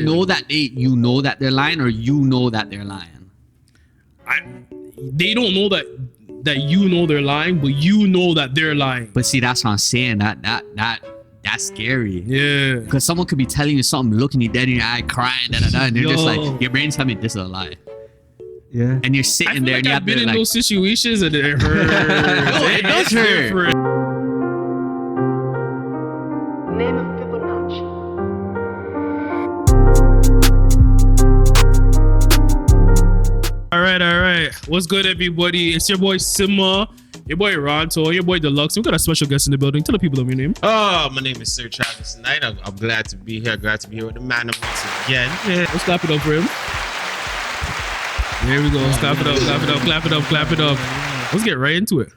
know that you know that they're lying, or you know that they're lying. They don't know that you know they're lying, but you know that they're lying. But see, that's what I'm saying. That's scary. Yeah. Because someone could be telling you something, looking you dead in your eye, crying, and they're just like, your brain's telling me this is a lie. Yeah. And you're sitting there, and you I've have been to in like, those situations, and it hurts. No, it does hurt. Different. Name of Fibonacci. All right. What's good, everybody? It's your boy Sima, your boy Ronto, your boy Delux. We got a special guest in the building. Tell the people your name. Oh, my name is Sir Travis Knight. I'm glad to be here. Glad to be here with the man once again. Yeah. Let's clap it up for him. There we go. Let's clap it up. Let's get right into it.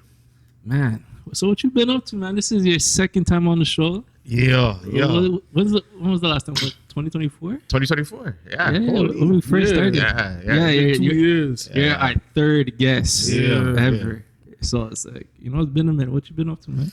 Man, so what you been up to, man? This is your second time on the show. Yeah. When was the last time? 2024? 2024. Yeah. When we first started. Yeah. You're our third guest ever. Yeah. So it's like, it's been a minute. What you been up to, man?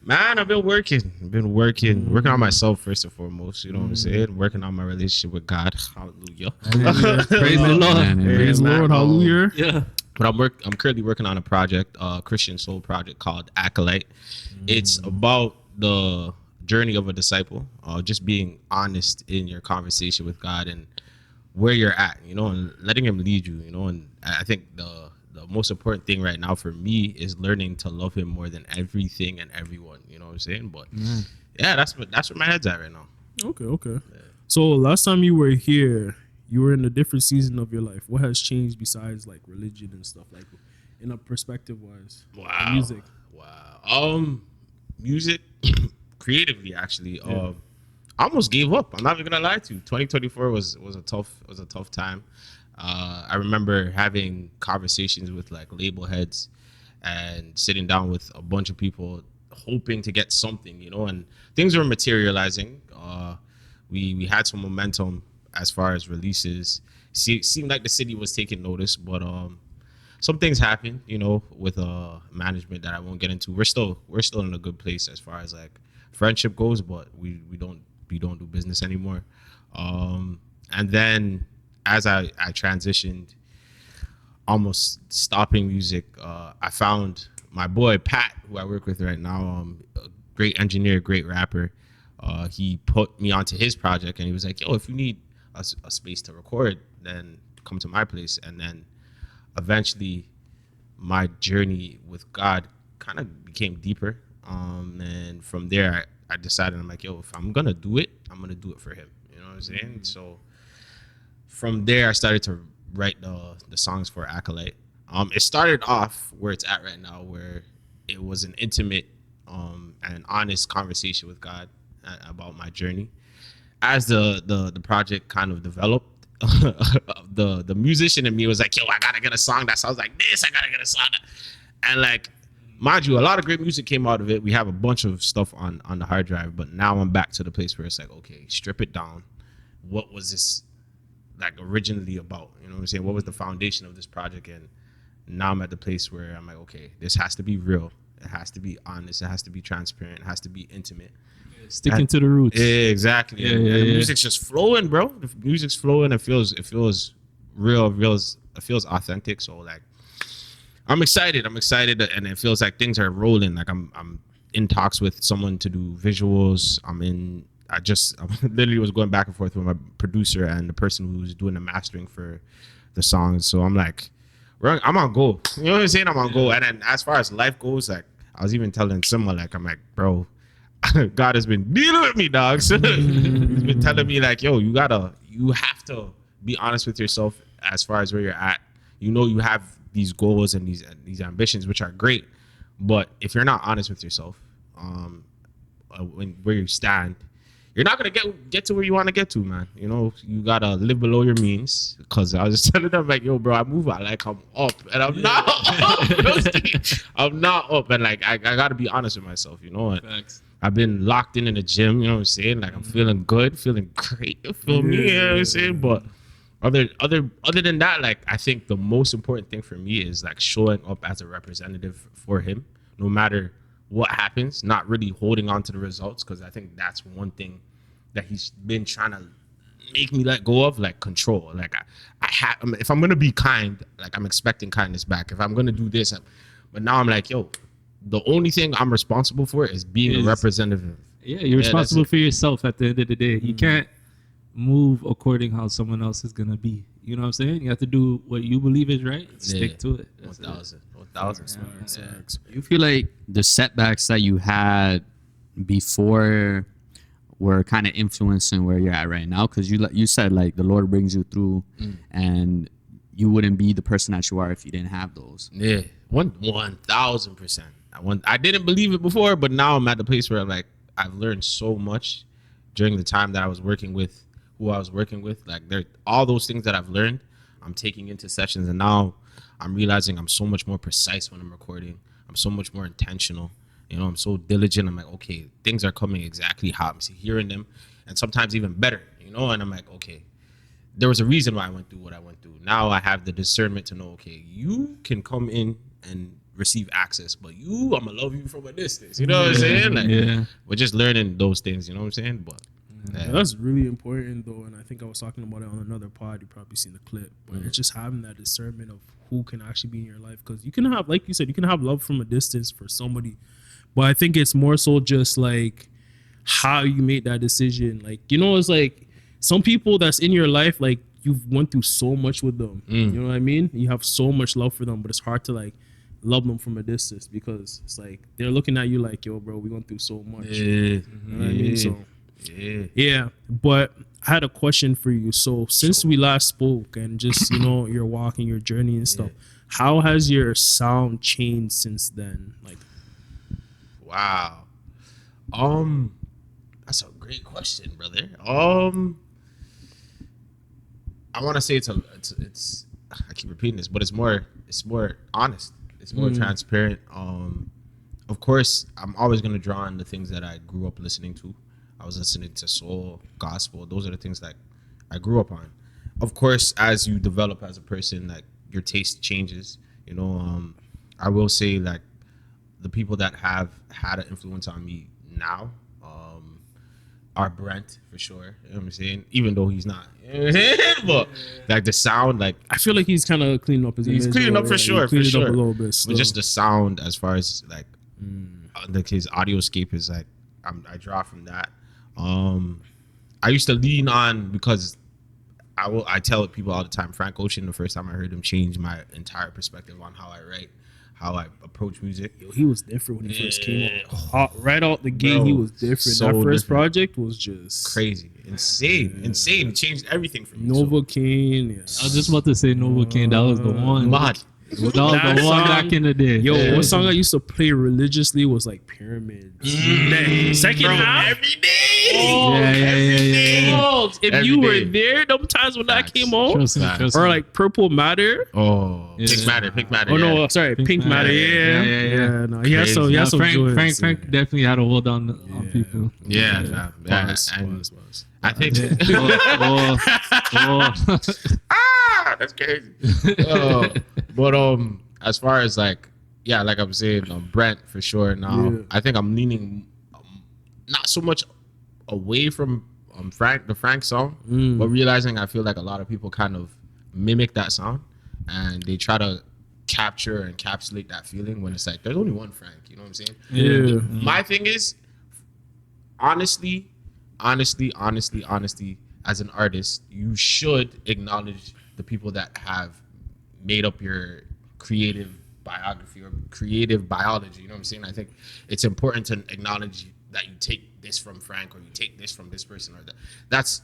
Man, I've been working. Working on myself first and foremost. You know what I'm saying? Working on my relationship with God. Hallelujah. Praise the Lord. Praise the Lord. Hallelujah. Yeah. But I'm currently working on a project, a Christian soul project called Acolyte. It's about the journey of a disciple, just being honest in your conversation with God and where you're at, and letting him lead you, and I think the most important thing right now for me is learning to love him more than everything and everyone, you know what I'm saying? But yeah, that's where my head's at right now. Okay. Yeah. So last time you were here, you were in a different season of your life. What has changed besides like religion and stuff, like in a perspective wise? Wow. Music. Wow. Music creatively actually. I almost gave up. I'm not even gonna lie to you. 2024 was a tough time. I remember having conversations with like label heads and sitting down with a bunch of people hoping to get something, and things were materializing. We had some momentum as far as releases. Seemed like the city was taking notice, but some things happened, with management that I won't get into. We're still in a good place as far as like friendship goes, but we don't do business anymore. And then as I transitioned, almost stopping music, I found my boy Pat, who I work with right now, a great engineer, great rapper. He put me onto his project, and he was like, yo, if you need a space to record, then come to my place. And then eventually my journey with God kind of became deeper. And from there, I decided, I'm like, yo, if I'm going to do it, I'm going to do it for him. You know what I'm saying? So from there, I started to write the songs for Acolyte. It started off where it's at right now, where it was an intimate and honest conversation with God about my journey. As the project kind of developed, the musician in me was like, yo, I gotta get a song that sounds like this. I gotta get a song and like, mind you, a lot of great music came out of it. We have a bunch of stuff on the hard drive, but now I'm back to the place where it's like, okay, strip it down. What was this like originally about? You know what I'm saying? What was the foundation of this project? And now I'm at the place where I'm like, okay, this has to be real. It has to be honest. It has to be transparent. It has to be intimate. Sticking to the roots. Yeah, exactly. Yeah, and the yeah. music's just flowing, bro. The music's flowing. It feels real. It feels authentic. So like, I'm excited, and it feels like things are rolling. Like I'm in talks with someone to do visuals. I literally was going back and forth with my producer and the person who's doing the mastering for the songs. So I'm like, I'm on go. You know what I'm saying? I'm on go. And then as far as life goes, like I was even telling Sima, like I'm like, bro, God has been dealing with me, dog. So he's been telling me like, yo, you have to be honest with yourself as far as where you're at. You have these goals and these ambitions, which are great, but if you're not honest with yourself, where you stand, you're not gonna get to where you want to get to, man. You gotta live below your means. Because I was just telling them like, yo, bro, I move out like I'm up, and I'm not up. I'm not up, and like I gotta be honest with myself, And Facts. I've been locked in the gym, you know what I'm saying? Like I'm feeling good, feeling great. You feel me? You know what I'm saying? But other than that, like I think the most important thing for me is like showing up as a representative for him, no matter what happens, not really holding on to the results, because I think that's one thing that he's been trying to make me let go of, like control. Like I have, if I'm gonna be kind, like I'm expecting kindness back. If I'm gonna do this, but now I'm like, yo, the only thing I'm responsible for is being a representative. Yeah, you're responsible for yourself at the end of the day. You can't move according how someone else is gonna be. You know what I'm saying? You have to do what you believe is right. Stick to it. 1,000. You feel like the setbacks that you had before were kind of influencing where you're at right now? Because you said like the Lord brings you through, and you wouldn't be the person that you are if you didn't have those. Yeah, 1,000%. I didn't believe it before, but now I'm at the place where I'm like, I've learned so much during the time that I was working with who I was working with. Like all those things that I've learned, I'm taking into sessions, and now I'm realizing I'm so much more precise when I'm recording. I'm so much more intentional. You know, I'm so diligent. I'm like, okay, things are coming exactly how I'm hearing them, and sometimes even better, you know, and I'm like, okay, there was a reason why I went through what I went through. Now I have the discernment to know, okay, you can come in and receive access, but I'm gonna love you from a distance. You know what I'm saying? Like, we're just learning those things, you know what I'm saying? But that's really important though, and I think I was talking about it on another pod. You probably seen the clip, but it's just having that discernment of who can actually be in your life, because you can have, like you said, you can have love from a distance for somebody, but I think it's more so just like how you made that decision. Like, you know, it's like some people that's in your life, like you've went through so much with them, you know what I mean? You have so much love for them, but it's hard to like love them from a distance, because it's like they're looking at you like, yo bro, we went through so much. You know what I mean? So yeah, but I had a question for you. So since we last spoke, and just, you know, your walk and your journey and stuff, how has your sound changed since then? Like, wow, that's a great question, brother. I want to say it's I keep repeating this, but it's more honest. It's more transparent. Of course, I'm always gonna draw on the things that I grew up listening to. I was listening to soul, gospel. Those are the things that I grew up on. Of course, as you develop as a person, like your taste changes. You know, I will say like the people that have had an influence on me now are Brent for sure. You know what I'm saying? Even though he's not, you know what I'm saying? But like the sound, like I feel like he's kind of cleaning up his image. He's cleaning up for sure, Up a little bit still. But just the sound, as far as like his audioscape is like, I draw from that. I used to lean on, because I tell people all the time, Frank Ocean, the first time I heard him, changed my entire perspective on how I write, how I approach music. Yo, he was different when he first came out. Right out the gate, he was different. So that first different. Project was just crazy, insane. It changed everything for me. Novocaine. I was just about to say Novocaine. That was the one. Mad. That was the one back in the day. Yo, one song I used to play religiously was like Pyramids. Second half every day. Yeah. If Every you day. were there, them times when that came on, Trust me. or like Purple Matter. Oh, Yeah. Pink Matter. Oh no, sorry, Pink Matter. Yeah. No, he has some. He has some joints. Frank definitely had a hold on people. Yeah. Bars. I think that's crazy. But as far as like, yeah, like I'm saying, Brent for sure. Now I think I'm leaning not so much away from the Frank song, but realizing I feel like a lot of people kind of mimic that sound, and they try to capture and encapsulate that feeling when it's like there's only one Frank. You know what I'm saying? Yeah. My thing is, honestly, as an artist, you should acknowledge the people that have made up your creative biography or creative biology. You know what I'm saying? I think it's important to acknowledge that you take this from Frank, or you take this from this person, or that. That's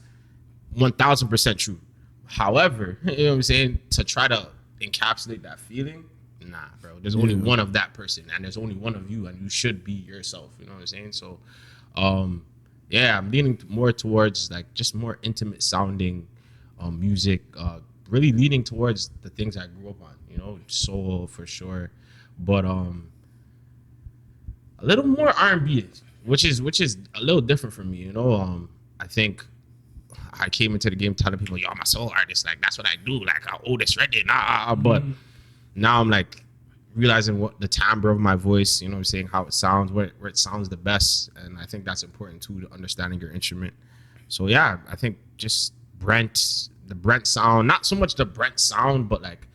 1,000% true. However, you know what I'm saying? To try to encapsulate that feeling, nah, bro. There's only one of that person, and there's only one of you, and you should be yourself. You know what I'm saying? So, yeah, I'm leaning more towards like just more intimate sounding music, really leaning towards the things I grew up on, you know, soul for sure, but a little more R&B, which is a little different for me, you know. I think I came into the game telling people, yo, I'm a soul artist, like that's what I do, like Otis Redding, but now I'm like realizing what the timbre of my voice, you know what I'm saying, how it sounds, where it sounds the best. And I think that's important too, to understanding your instrument. So yeah, I think just the Brent sound. Not so much the Brent sound, but like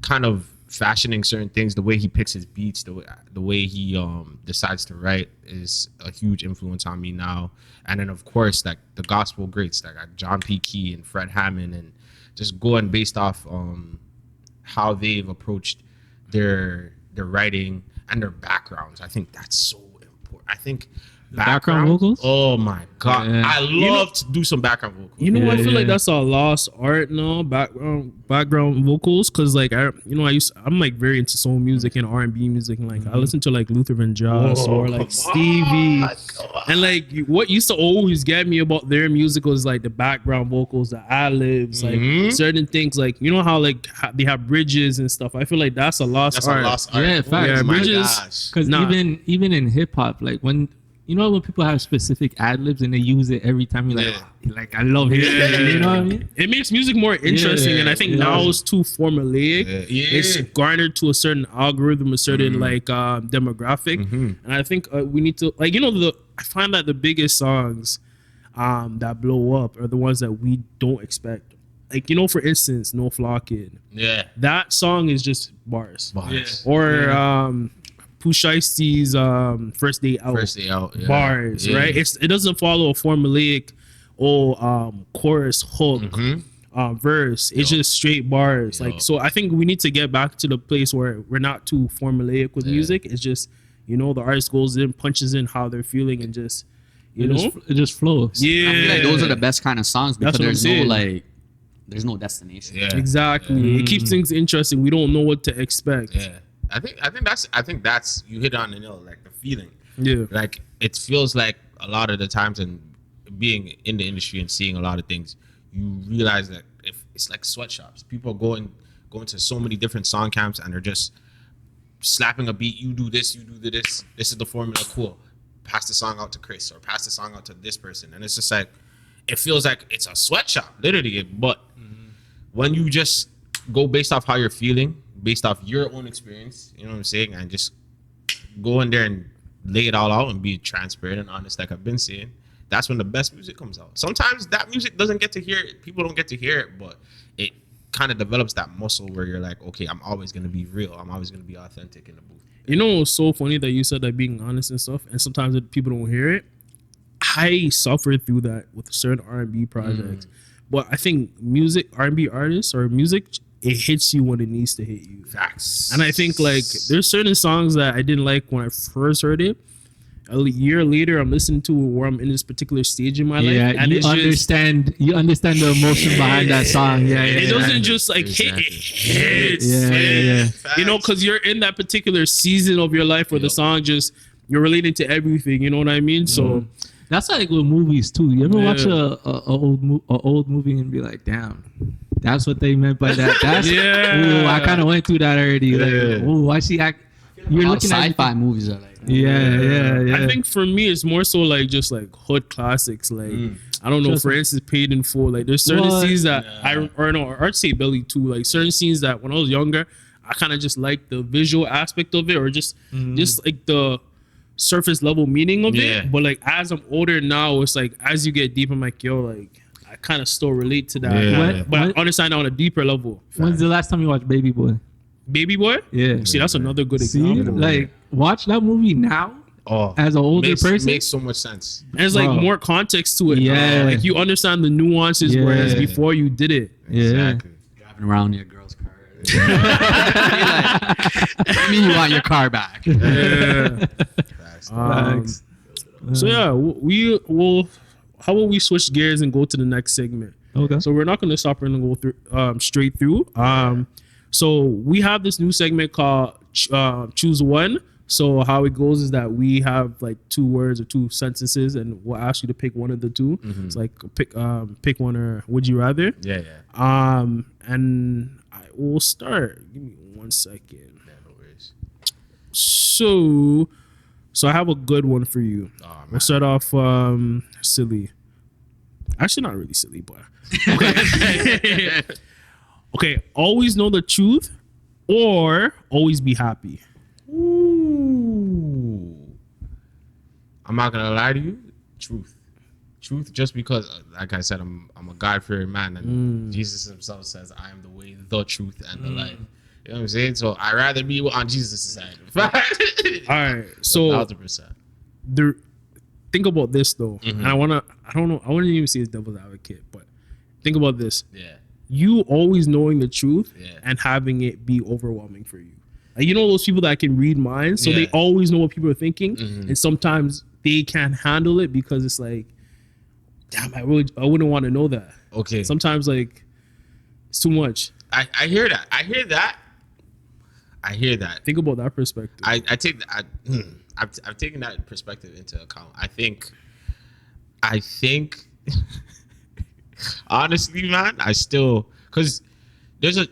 kind of fashioning certain things. The way he picks his beats, the way he decides to write is a huge influence on me now. And then of course like the gospel greats like John P. Key and Fred Hammond, and just going based off how they've approached their writing and their backgrounds. I think that's so important. I think background vocals? Oh my god, Yeah. I love to do some background vocals. You know, Yeah, I feel like yeah. that's a lost art now. Background vocals, because like I'm like very into soul music and R&B music, and like I listen to like Luther Vandross or come like Stevie, and like what used to always get me about their music was like the background vocals, the ad-libs, like certain things, like you know how like they have bridges and stuff. I feel like that's a lost That's art. a lost art. Yeah, facts. Yeah, my bridges- gosh. Because Nah. even in hip hop, like when you know when people have specific ad libs and they use it every time, you're like, Yeah. like I love it. Yeah. You know what I mean? It makes music more interesting, and I think it now does. it's too formulaic. Yeah. It's garnered to a certain algorithm, a certain like demographic, and I think we need to like I find that the biggest songs that blow up are the ones that we don't expect. Like for instance, No Flockin'. Yeah. That song is just bars. Bars. Or Pooh Shiesty's First Day Out. First day out. Yeah. Bars, Yeah. right? It doesn't follow a formulaic chorus hook verse. It's just straight bars. Yo. Like, so I think we need to get back to the place where we're not too formulaic with music. It's just the artist goes in, punches in how they're feeling, and just It just flows. yeah, I feel like those are the best kind of songs because That's what I'm there's no saying. like, there's no destination. Yeah. exactly. It keeps things interesting. We don't know what to expect. Yeah. I think that's you hit on the nail, like the feeling. Yeah. Like it feels like a lot of the times, and being in the industry and seeing a lot of things, you realize that if it's like sweatshops, people going to so many different song camps, and they're just slapping a beat. You do this, you do this. This is the formula. Cool. Pass the song out to Chris, or pass the song out to this person, and it's just like it feels like it's a sweatshop, literally. But when you just go based off how you're feeling, based off your own experience, you know what I'm saying, and just go in there and lay it all out and be transparent and honest, like I've been saying, that's when the best music comes out. Sometimes that music doesn't get to hear it, people don't get to hear it, but it kind of develops that muscle where you're like, okay, I'm always going to be real, I'm always going to be authentic in the booth. You know, it's so funny that you said that being honest and stuff, and sometimes people don't hear it. I suffered through that with certain R&B projects, but I think music, R&B artists or music, it hits you when it needs to hit you. Facts. And I think like there's certain songs that I didn't like when I first heard it. A year later, I'm listening to it where I'm in this particular stage in my life, and you it's just, understand the emotion behind that song. Yeah, yeah. it doesn't yeah. just like hit, it hits. Yeah. You know, because you're in that particular season of your life where the song just you're relating to everything. You know what I mean? So That's like with movies too. You ever watch Yeah. a old movie and be like, damn, that's what they meant by that. That's Yeah. Ooh, I kind of went through that already. Like, ooh, why she act? You're All looking at sci-fi movies are like that. Yeah. I think for me, it's more so like just like hood classics. Like I don't know, Just- for instance, Paid in Full. Like there's certain What? scenes that I'd say Belly too. Like certain scenes that when I was younger, I kind of just like the visual aspect of it, or just like the surface level meaning of Yeah. it. But like as I'm older now, it's like as you get deep, I'm like, yo, like I kind of still relate to that. Yeah. But I understand on a deeper level. When's the last time you watched Baby Boy? Baby Boy? Yeah. See, that's another good See, example. like watch that movie now Oh, as an older person. makes so much sense. And there's like Bro. more context to it. Yeah. Like you understand the nuances, Yeah. whereas before you did it. Yeah. Exactly. Driving around in your girl's car. I mean, you want your car back. Yeah. Facts. Facts. So yeah, we will. How about we switch gears and go to the next segment? Okay. So we're not going to stop. We're going to go through straight through. So we have this new segment called Choose One. So how it goes is that we have like 2 words or 2 sentences, and we'll ask you to pick one of the 2. It's like pick one, or would you rather? Yeah. And I will start. Give me 1 second. Yeah, no worries. So I have a good one for you. Oh, man. We'll start off silly. Actually, not really silly, but okay. Okay, always know the truth or always be happy. Ooh. I'm not gonna lie to you. Truth. truth just because, like I said, I'm a God-fearing man, and Jesus himself says, "I am the way, the truth, and the life." You know what I'm saying? So I'd rather be on Jesus' side. All right, so 1,000%. there. Think about this though, and I wouldn't even say it's devil's advocate, but think about this. Yeah. You always knowing the truth Yeah. and having it be overwhelming for you. Like, you know those people that can read minds, so they Yeah. always know what people are thinking, and sometimes they can't handle it because it's like, damn, I wouldn't want to know that. Okay. Sometimes like it's too much. I hear that. I hear that. Think about that perspective. I've taken that perspective into account. I think honestly, man, I still, because there's a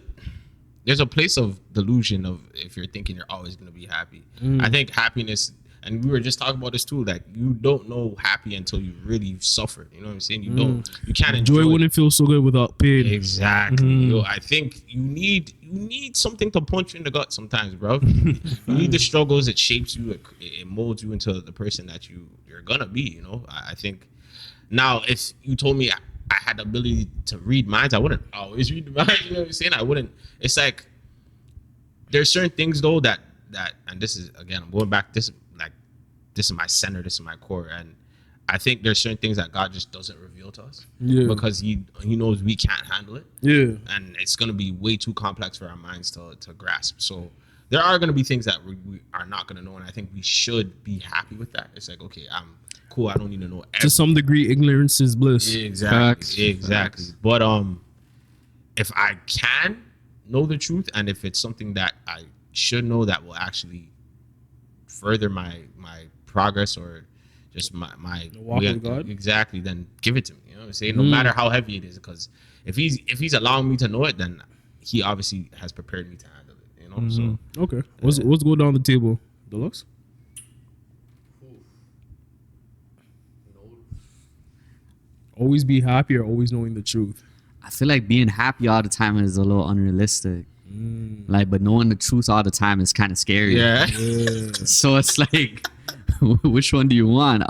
place of delusion of if you're thinking you're always going to be happy. I think happiness, and we were just talking about this too, like you don't know happy until you really suffer. You know what I'm saying? You can't enjoy. Joy wouldn't feel so good without pain. Exactly. Yo, I think you need something to punch you in the gut sometimes, bro. You need the struggles. It shapes you. It molds you into the person that you're gonna be. You know. I think now, if you told me I had the ability to read minds, I wouldn't always read the minds. You know what I'm saying? I wouldn't. It's like there's certain things though that, and this is, again, I'm going back. This is my center. This is my core, and I think there's certain things that God just doesn't reveal to us because he knows we can't handle it. Yeah, and it's gonna be way too complex for our minds to grasp. So there are gonna be things that we are not gonna know, and I think we should be happy with that. It's like, okay, I'm cool. I don't need to know everything. To some degree, ignorance is bliss. Exactly. But if I can know the truth, and if it's something that I should know that will actually further my progress or just my walk with God, exactly, then give it to me. You know what I'm saying? No matter how heavy it is, because if he's allowing me to know it, then he obviously has prepared me to handle it. You know. So okay, let's go down the table. Delux. Always be happy or always knowing the truth? I feel like being happy all the time is a little unrealistic. Like, but knowing the truth all the time is kind of scary. yeah. So it's like, which one do you want?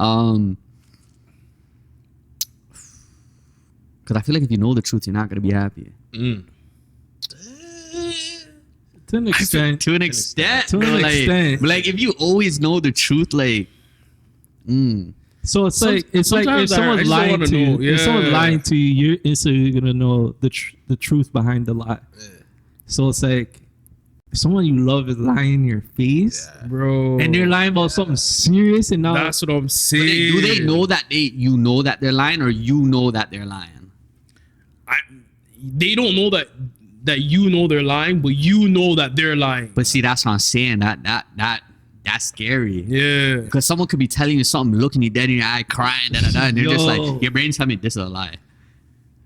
Because I feel like if you know the truth, you're not gonna be happy. To an extent. To an extent. To an extent. But like, if you always know the truth, like, So it's like if sometimes someone's I lying just to wanna you, know. if someone's Yeah. lying to you, you're instantly gonna know the truth behind the lie. So it's like if someone you love is lying in your face, Bro, and they're lying about something serious, and now that's what I'm but saying. do they know that you know that they're lying, or you know that they're lying? They don't know that you know they're lying, but you know that they're lying. But see, that's what I'm saying. That's scary. Yeah. Because someone could be telling you something, looking you dead in your eye, crying, and they're just like, your brain's telling me this is a lie.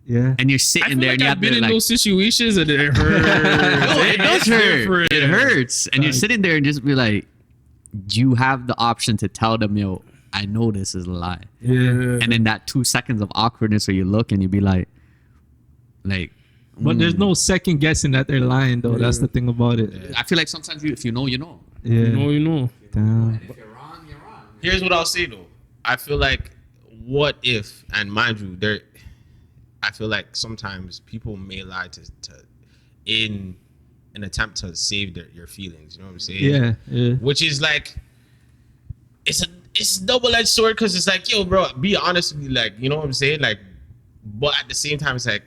yeah, And you're I sitting feel there like and you I've have been to in like, those situations and it hurts. no, it does It's hurt. different. It hurts. And you're sitting there and just be like, you have the option to tell them, yo, I know this is a lie. Yeah. And then that 2 seconds of awkwardness where you look and you be like, but there's no second guessing that they're lying though. That's the thing about it. I feel like sometimes if you know, you know. Yeah. You know. Damn. If you're wrong, you're wrong. Here's what I'll say though. I feel like, what if, and mind you, I feel like sometimes people may lie to in an attempt to save your feelings. You know what I'm saying? Yeah. Which is like, it's a double-edged sword, because it's like, yo, bro, be honest with me, like, you know what I'm saying? Like, but at the same time, it's like,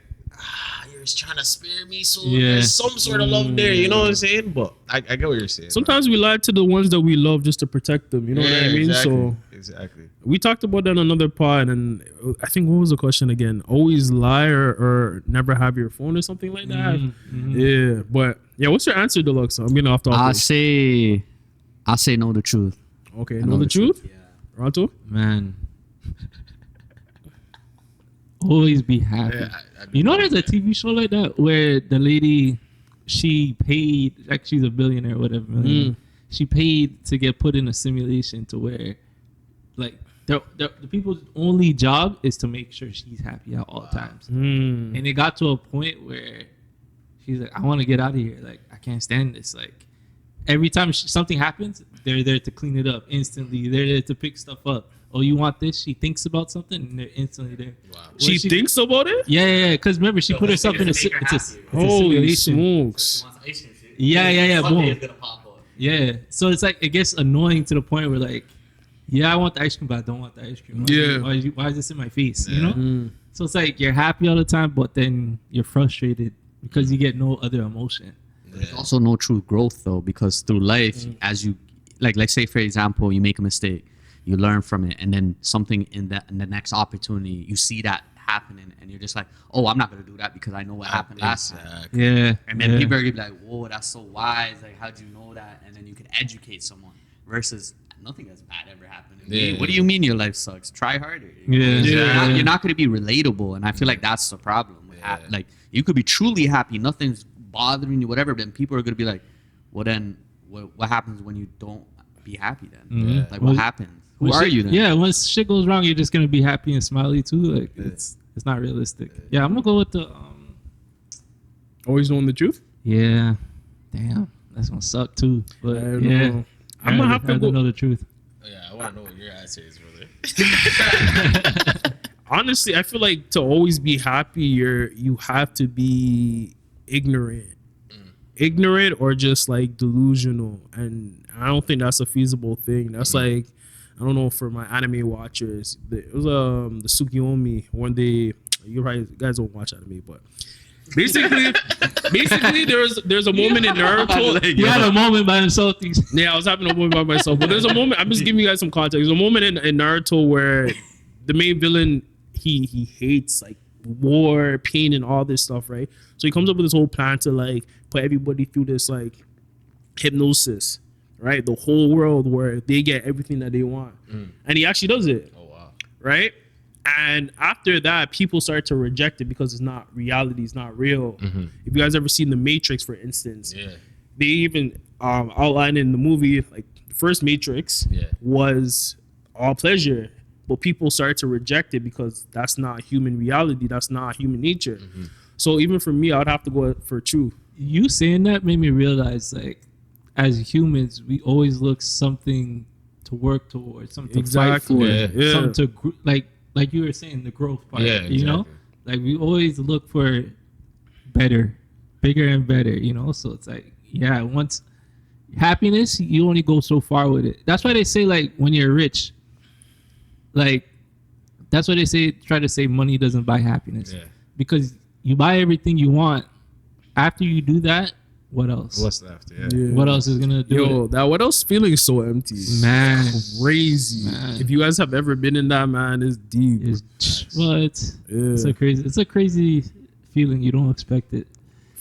you're just trying to spare me, so there's some sort of love there. You know what I'm saying? But I get what you're saying. Sometimes we lie to the ones that we love just to protect them. You know what I mean? Exactly. So exactly. we talked about that on another pod, and I think, what was the question again? Always lie or never have your phone or something like that. Yeah, but yeah, what's your answer, Delux? I'm getting off topic. I'll say know the truth. Okay, know the truth? Yeah. Ronto? Man. Always be happy. Yeah, You know, there's a TV show like that where the lady, she paid, like she's a billionaire or whatever. She paid to get put in a simulation to where, like, the people's only job is to make sure she's happy at all times. And it got to a point where she's like, I want to get out of here. Like, I can't stand this. Like, every time something happens, they're there to clean it up instantly. They're there to pick stuff up. oh, you want this? She thinks about something and they're instantly there. Wow. She thinks about it. Yeah. Because remember, she put herself in a Holy simulation. smokes! Yeah. Someday Boom. it's gonna pop up. Yeah. So it's like it gets annoying to the point where like, yeah, I want the ice cream, but I don't want the ice cream. Yeah. Why is this in my face? You Yeah. know. So it's like you're happy all the time, but then you're frustrated because you get no other emotion. There's also no true growth though, because through life, as you like say for example, you make a mistake, you learn from it, and then something in the next opportunity, you see that happening, and you're just like, oh, I'm not gonna do that because I know what happened last time. Yeah. And then people are gonna be like, whoa, that's so wise. Like, how'd you know that? And then you can educate someone versus nothing that's bad ever happened. Yeah. What do you mean your life sucks? Try harder. Yeah. You're not gonna be relatable, and I feel like that's the problem. With like, you could be truly happy, nothing's bothering you, whatever. Then people are gonna be like, well, then what happens when you don't be happy? Then like, what happens? Who are you then? Yeah, once shit goes wrong, you're just gonna be happy and smiley too. Like it's not realistic. Yeah, I'm gonna go with the Always knowing the truth. yeah. Damn, that's gonna suck too. But I don't yeah, know. I'm gonna have to go. know the truth. Yeah, I want to know what your answer is, brother. Honestly, I feel like to always be happy, you have to be ignorant or just like delusional, and I don't think that's a feasible thing. That's like, I don't know, for my anime watchers, it was the Tsukiyomi when they, you guys don't watch anime, but basically there's a moment in Naruto. He had a moment by himself. Yeah, I was having a moment by myself, but there's a moment. I'm just giving you guys some context. There's a moment in Naruto where the main villain he hates like war, pain, and all this stuff, right? So he comes up with this whole plan to like put everybody through this like hypnosis, right? The whole world where they get everything that they want, and he actually does it. Oh wow. Right? And after that, people start to reject it because it's not reality, it's not real. If you guys ever seen The Matrix, for instance, they even outline in the movie like the first Matrix was all pleasure, but people start to reject it because that's not human reality, that's not human nature. So even for me, I would have to go for truth. You saying that made me realize, like, as humans, we always look something to work towards, something to fight for, something to like you were saying, the growth part. You know, like we always look for better, bigger and better. You know, so it's like, yeah, once happiness, you only go so far with it. That's why they say, like, when you're rich, like, that's why they say, try to say money doesn't buy happiness, because you buy everything you want. After you do that, what else? What's left? What else is gonna do it? That what else feeling is so empty, Man. crazy. Man. If you guys have ever been in that, man, it's deep. It's a crazy feeling. You don't expect it,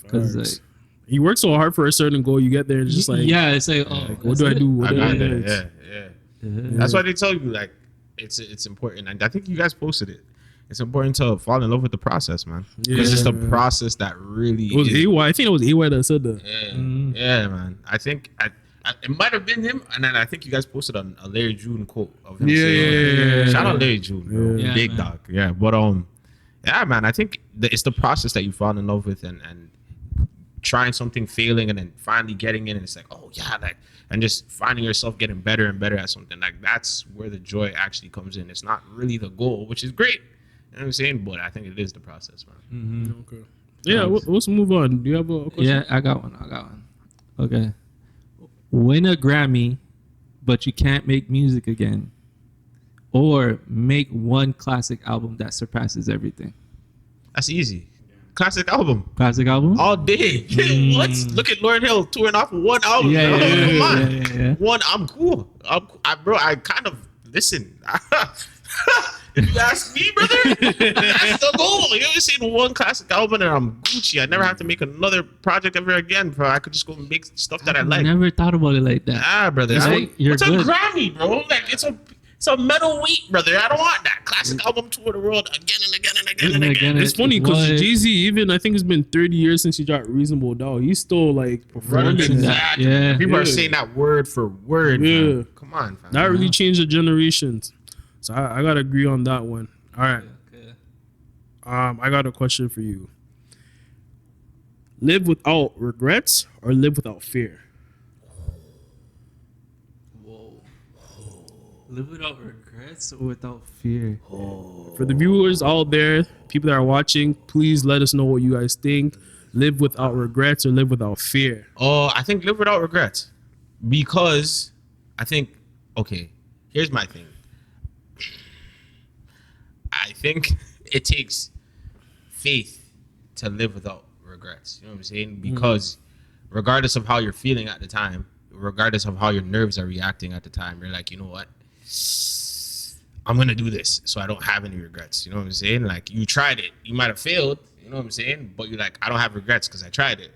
because Facts. You work so hard for a certain goal, you get there and it's just like, it's like, oh, like, what do I do? What do I do? Yeah. That's why they tell you, like, it's important, and I think you guys posted it. It's important to fall in love with the process, man, because it's the process that really. It was AY. I think it was AY that said that. Yeah, man. I think it might have been him, and then I think you guys posted a Larry June quote of him. Yeah. Shout out Larry June, bro. Yeah, Big man. dog. Yeah, but yeah, man. I think it's the process that you fall in love with, and trying something, failing, and then finally getting in, and it's like, oh yeah, like, and just finding yourself getting better and better at something. Like, that's where the joy actually comes in. It's not really the goal, which is great. You know what I'm saying? But I think it is the process, man. Okay. Yeah, let's move on. Do you have a question? Yeah, I got one. Okay. Win a Grammy, but you can't make music again, or make one classic album that surpasses everything. That's easy. Classic album. Classic album? All day. What? Look at Lauryn Hill touring off one album. Yeah, bro. yeah, Come on. yeah. One, I'm cool. I kind of listen. If you ask me, brother, that's the goal. You ever seen one classic album and I'm Gucci? I never have to make another project ever again, bro. I could just go make stuff that I like. Never thought about it like that. Ah, brother. It's Right? You're what's a good. Grammy, bro? Like, it's a metal weight, brother. I don't want that. Classic album tour the world again and again and again and again. It's funny because What? Jay-Z, even I think it's been 30 years since he dropped Reasonable Doubt. He's still like performing Running that. that. Yeah. People are Yeah. saying that word for word. Yeah. Man. Come on, fam. That really changed the generations. So I gotta agree on that one. All right. Okay. I got a question for you. Live without regrets or live without fear? Live without regrets or without fear? For the viewers out there, people that are watching, please let us know what you guys think. Live without regrets or live without fear? Oh, I think live without regrets, because I think, okay, here's my thing. I think it takes faith to live without regrets. You know what I'm saying? Because regardless of how you're feeling at the time, regardless of how your nerves are reacting at the time, you're like, you know what? I'm gonna do this so I don't have any regrets. You know what I'm saying? Like, you tried it, you might have failed. You know what I'm saying? But you're like, I don't have regrets because I tried it.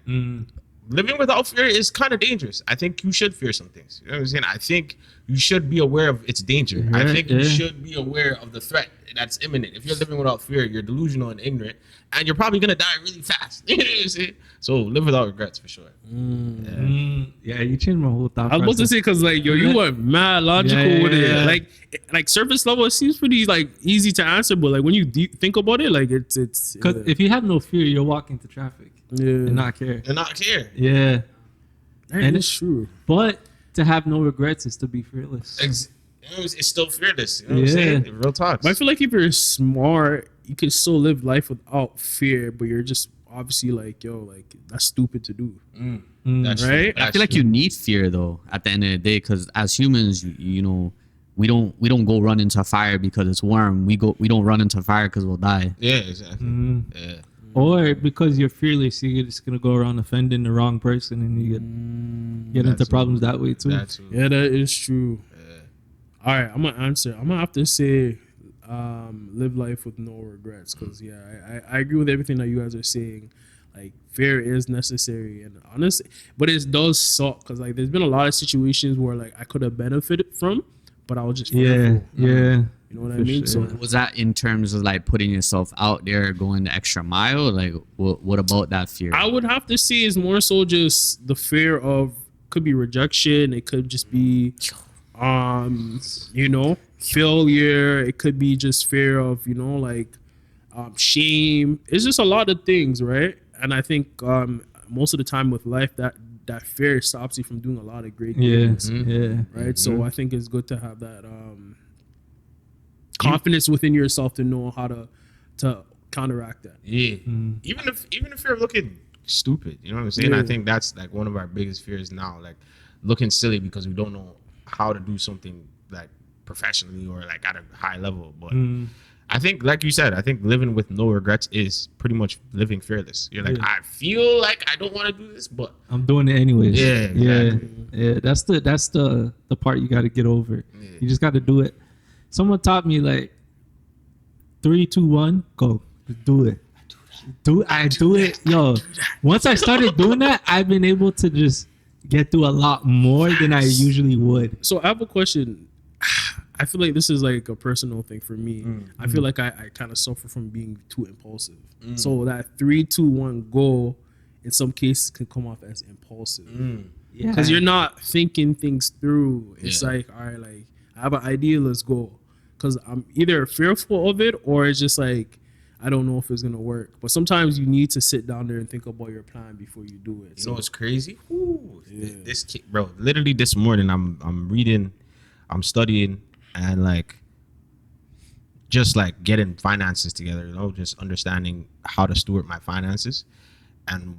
Living without fear is kind of dangerous. I think you should fear some things. You know what I'm saying? I think you should be aware of its danger. I think you should be aware of the threat that's imminent. If you're living without fear, you're delusional and ignorant, and you're probably gonna die really fast. You know what I'm saying? So live without regrets for sure. Yeah, you changed my whole thought. I was supposed to say, because like, yo, you went mad logical with it. Yeah. Like surface level, it seems pretty like easy to answer, but like when you think about it, like it's because if you have no fear, you'll walk into traffic and not care. And not care. Yeah, and it's true. But to have no regrets is to be fearless. It's still fearless. You know what I'm saying? Real talk. But I feel like if you're smart, you can still live life without fear, but you're just obviously like, yo, like that's stupid to do. That's right? true. I feel like you need fear though at the end of the day, because as humans, you know, we don't go run into fire because it's warm. We don't run into fire because we'll die. Yeah, exactly. Yeah. Or because you're fearless, you're just gonna go around offending the wrong person, and you get into problems that way too. That's true. Yeah, that is true. All right, I'm gonna answer. I'm gonna have to say, live life with no regrets, because I agree with everything that you guys are saying. Like, fear is necessary, and honestly, but it does suck, because like there's been a lot of situations where like I could have benefited from, but I was just fearful. Yeah. You know what I mean? sure. So Was that in terms of like putting yourself out there, going the extra mile? Like, what about that fear? I would have to say it's more so just the fear of, could be rejection, it could just be you know, failure, it could be just fear of, you know, like shame. It's just a lot of things, right? And I think most of the time with life, that fear stops you from doing a lot of great things. Right? So I think it's good to have that confidence within yourself to know how to counteract that. Yeah. Even if you're looking stupid, you know what I'm saying? I think that's like one of our biggest fears now, like looking silly because we don't know how to do something like professionally or like at a high level. But I think, like you said, I think living with no regrets is pretty much living fearless. You're like, I feel like I don't want to do this, but I'm doing it anyways. Yeah, exactly. Yeah. That's the part you got to get over. Yeah. You just got to do it. Someone taught me like 3, 2, 1, go. Just do it. I do it. Yo, once I started doing that, I've been able to just get through a lot more than I usually would. So I have a question. I feel like this is like a personal thing for me. I feel like I kind of suffer from being too impulsive. So that 3, 2, 1 goal in some cases can come off as impulsive. Yeah. Because you're not thinking things through. It's like, all right, like I have an idea, let's go. Because I'm either fearful of it or it's just like, I don't know if it's gonna work. But sometimes you need to sit down there and think about your plan before you do it. you know what's crazy? This kid, bro, literally this morning I'm reading, I'm studying, and like just like getting finances together, you know, just understanding how to steward my finances. And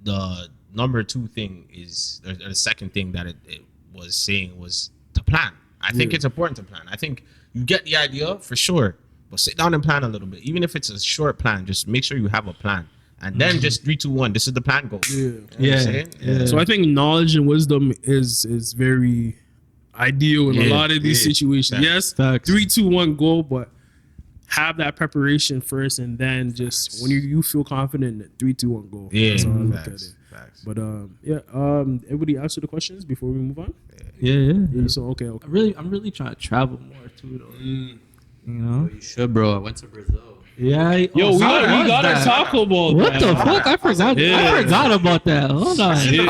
the number 2 thing is, or the second thing that it was saying was to plan. I think it's important to plan. I think you get the idea for sure, but sit down and plan a little bit. Even if it's a short plan, just make sure you have a plan. And then just 3, 2, 1, this is the plan, go. You know what I'm saying? So I think knowledge and wisdom is very ideal in a lot of these situations. Yes, Facts. 3, 2, 1 go, but have that preparation first, and then just when you feel confident, 3, 2, 1 go. Yeah, That's how I look at facts, it. facts. But everybody answer the questions before we move on. Yeah. So okay. I'm really trying to travel more too, though. You know? You should, bro. I went to Brazil. Yeah. Yo, we gotta talk about What that. the fuck? I forgot. Yeah. I forgot about that. Hold on. I seen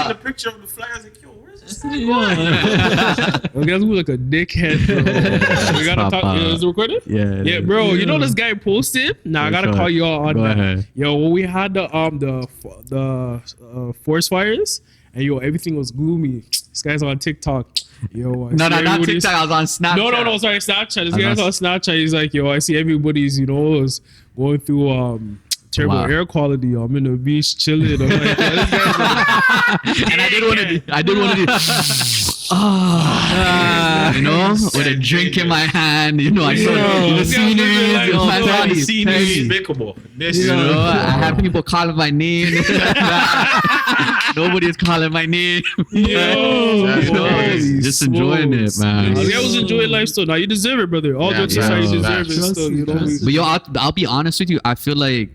the picture of the flag. I was like, yo, where's this? Yeah. Well, guys, we like a dickhead, bro. We gotta talk. Is it recorded? Yeah. Bro. You know this guy posted. Now I gotta Go call ahead. y'all on Go that. ahead. Yo, when we had the forest fires, and yo, everything was gloomy. This guy's on TikTok. Yo, I No, see not everybody's- TikTok. I was on Snapchat. No, sorry, Snapchat. This I guy's was- on Snapchat. He's like, yo, I see everybody's, is going through terrible Wow. air quality. I'm in the beach chilling. I'm like, yo, this guy's And I did want to do. With a drink in my hand, I saw the this guy's scenery, living life, I saw the petty, scenery. Despicable. This I had people calling my name. Nobody's calling my name. Just enjoying it, man. I was enjoying life still. Now you deserve it, brother. All jokes yeah, aside, you facts. deserve it still. You know what I mean? But I'll be honest with you. I feel like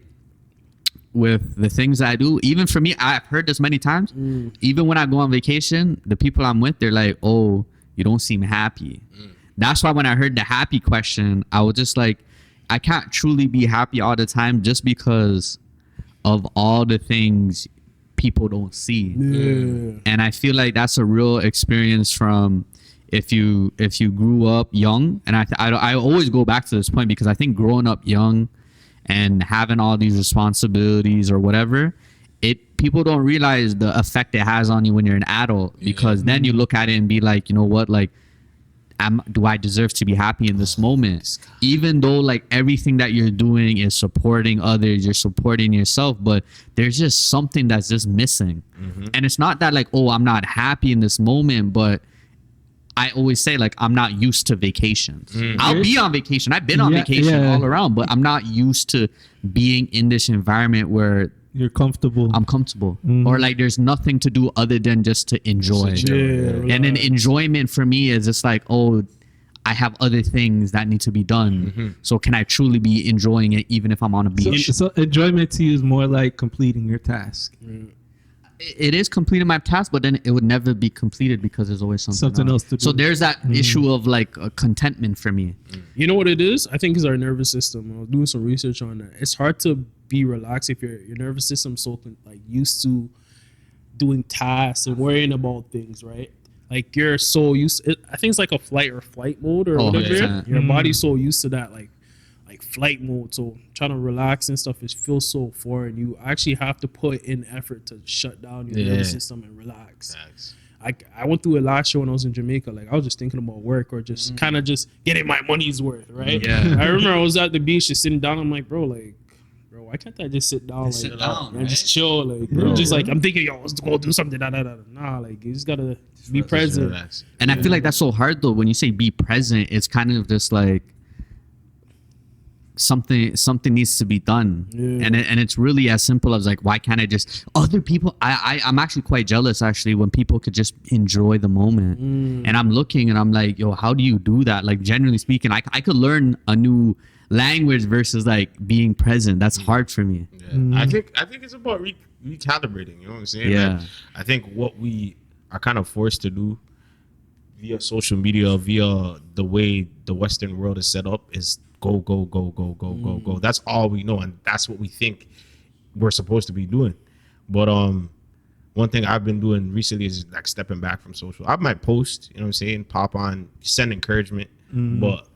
with the things I do, even for me, I've heard this many times. Even when I go on vacation, the people I'm with, they're like, "Oh, you don't seem happy." That's why when I heard the happy question, I was just like, I can't truly be happy all the time just because of all the things people don't see. And I feel like that's a real experience from if you grew up young. And I always go back to this point because I think growing up young and having all these responsibilities or whatever, people don't realize the effect it has on you when you're an adult, because then you look at it and be like, you know what, like, do I deserve to be happy in this moment? Even though like everything that you're doing is supporting others, you're supporting yourself, but there's just something that's just missing. And it's not that like, oh, I'm not happy in this moment, but I always say like, I'm not used to vacations. I'll be on vacation. I've been on vacation all around, but I'm not used to being in this environment where You're comfortable. I'm comfortable, or like there's nothing to do other than just to enjoy. And then enjoyment for me is just like, oh, I have other things that need to be done. So can I truly be enjoying it even if I'm on a beach? So enjoyment to you is more like completing your task. It is completing my task, but then it would never be completed because there's always something else to do. So there's that issue of like a contentment for me. You know what it is? I think it's our nervous system. I was doing some research on that. It's hard to be relaxed if your nervous system's so like used to doing tasks and worrying about things, right? Like you're so used. I think it's like a flight or flight mode or whatever. 100%. Your body's so used to that, like flight mode. So trying to relax and stuff, it feels so foreign. You actually have to put in effort to shut down your nervous system and relax. I went through it last year when I was in Jamaica. Like I was just thinking about work or just kind of just getting my money's worth, right? I remember I was at the beach just sitting down. I'm like, bro, why can't I just sit down, and just chill, like, bro? Just like I'm thinking, yo, let's go do something. Nah, like you just gotta be present. And I feel like that's so hard though. When you say be present, it's kind of just like something needs to be done. And it's really as simple as like, why can't I just other people? I'm actually quite jealous actually when people could just enjoy the moment. And I'm looking and I'm like, yo, how do you do that? Like generally speaking, I could learn a new language versus like being present. That's hard for me. I think it's about recalibrating. You know what I'm saying? Yeah. Like, I think what we are kind of forced to do via social media, via the way the Western world is set up, is go. That's all we know, and that's what we think we're supposed to be doing. But one thing I've been doing recently is like stepping back from social. I might post, you know what I'm saying, pop on, send encouragement, but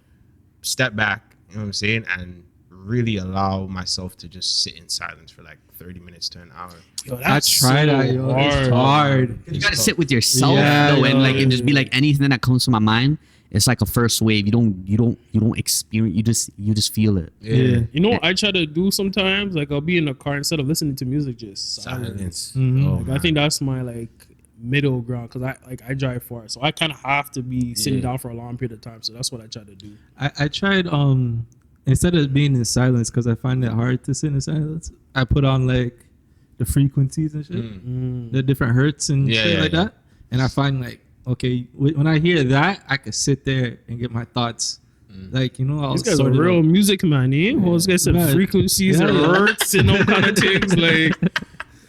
step back, you know what I'm saying, and really allow myself to just sit in silence for like 30 minutes to an hour. Yo, I tried that, yo. It's hard. You gotta sit with yourself Yeah, though, and yo, like and just be like anything that comes to my mind. It's like a first wave. You don't experience. You just feel it. Yeah. You know what I try to do sometimes? Like I'll be in the car, instead of listening to music, just silence. Oh, I think that's my like middle ground, because I drive far, so I kind of have to be sitting down for a long period of time. So that's what I try to do. I tried instead of being in silence, because I find it hard to sit in silence, I put on like the frequencies and shit, the different hertz and shit like that, and I find like, okay, when I hear that, I could sit there and get my thoughts. Like, you know, I'll This guy's a sort it real out. music man, eh? Well, this guy said Man. frequencies and hertz and all kind of things. Like,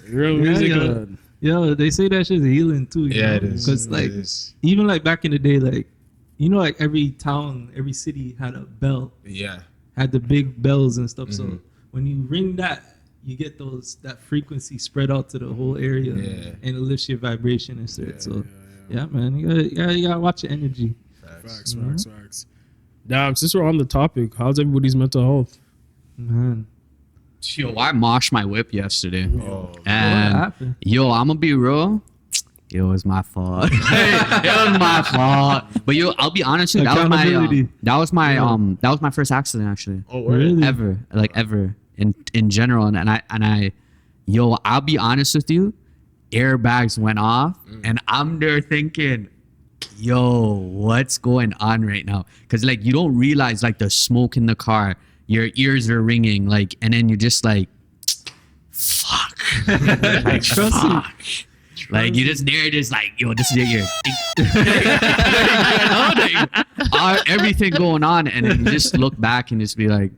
real music man. Yo, they say that shit's healing too. You know? it is. Because like, It is. even like back in the day, like, you know, like every town, every city had a bell, Yeah. had the big bells and stuff. So when you ring that, you get that frequency spread out to the whole area, and it lifts your vibration and shit. So yeah, man, you gotta watch your energy. Facts. Damn, since we're on the topic, how's everybody's mental health? Man, Yo, I moshed my whip yesterday, Oh, and happened? yo, I'm gonna be real. It was my fault. It was my fault. But I'll be honest with you. Accountability. That was my first accident actually. Oh, really? Ever in general. I'll be honest with you. Airbags went off, and I'm there thinking, yo, what's going on right now? Because like you don't realize like the smoke in the car, your ears are ringing, like, and then you're just like, fuck, like fuck. Like you just there, just like, yo, this is your ear. Everything going on, and then you just look back and just be like,